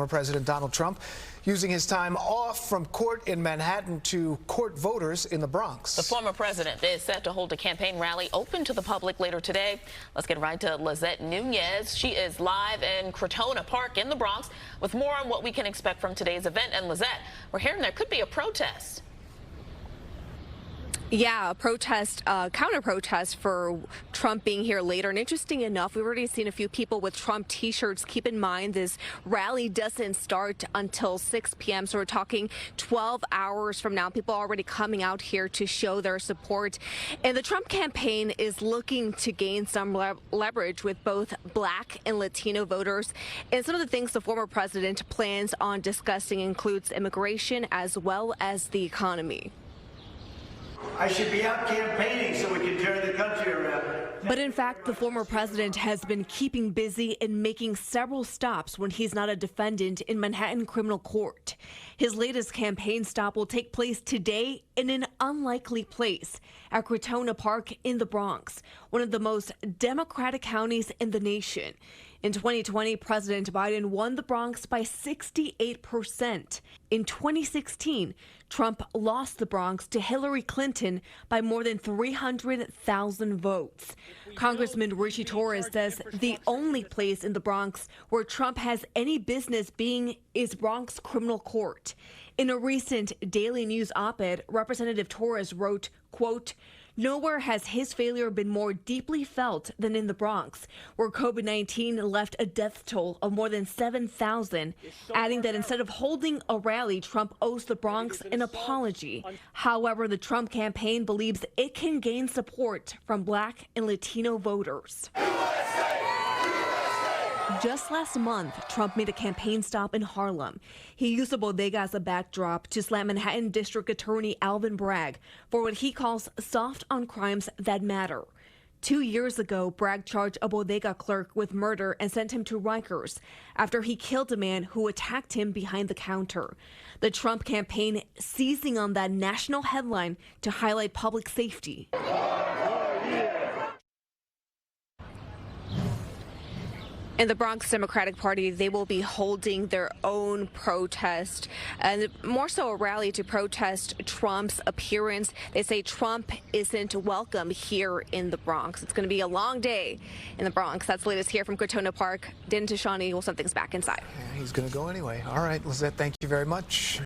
Former President Donald Trump using his time off from court in Manhattan to court voters in the Bronx. The former president is set to hold a campaign rally open to the public later today. Let's get right to Lissette Nunez. She is live in Crotona Park in the Bronx with more on what we can expect from today's event. And Lissette, we're hearing there could be a protest. Yeah, a protest, counter-protest for Trump being here later. And interesting enough, we've already seen a few people with Trump T-shirts. Keep in mind, this rally doesn't start until 6 p.m. So we're talking 12 hours from now. People are already coming out here to show their support. And the Trump campaign is looking to gain some leverage with both Black and Latino voters. And some of the things the former president plans on discussing includes immigration as well as the economy. I should be out campaigning so we can turn the country around. But in fact, the former president has been keeping busy and making several stops when he's not a defendant in Manhattan criminal court. His latest campaign stop will take place today in an unlikely place at Crotona Park in the Bronx, one of the most Democratic counties in the nation. In 2020, President Biden won the Bronx by 68%. In 2016, Trump lost the Bronx to Hillary Clinton by more than 300,000 votes. Congressman Richie Torres says the only place in the Bronx where Trump has any business being is Bronx criminal court. In a recent Daily News op-ed, Representative Torres wrote, quote, "Nowhere has his failure been more deeply felt than in the Bronx, where COVID-19 left a death toll of more than 7,000, adding that instead of holding a rally, Trump owes the Bronx an apology. However, the Trump campaign believes it can gain support from Black and Latino voters. Just last month, Trump made a campaign stop in Harlem. He used a bodega as a backdrop to slam Manhattan District Attorney Alvin Bragg for what he calls soft on crimes that matter. 2 years ago, Bragg charged a bodega clerk with murder and sent him to Rikers after he killed a man who attacked him behind the counter. The Trump campaign seizing on that national headline to highlight public safety. In the Bronx Democratic Party, they will be holding their own protest, and more so a rally to protest Trump's appearance. They say Trump isn't welcome here in the Bronx. It's going to be a long day in the Bronx. That's the latest here from Crotona Park. Dan Tashani will send things back inside. Yeah, he's going to go anyway. All right, Lissette, thank you very much.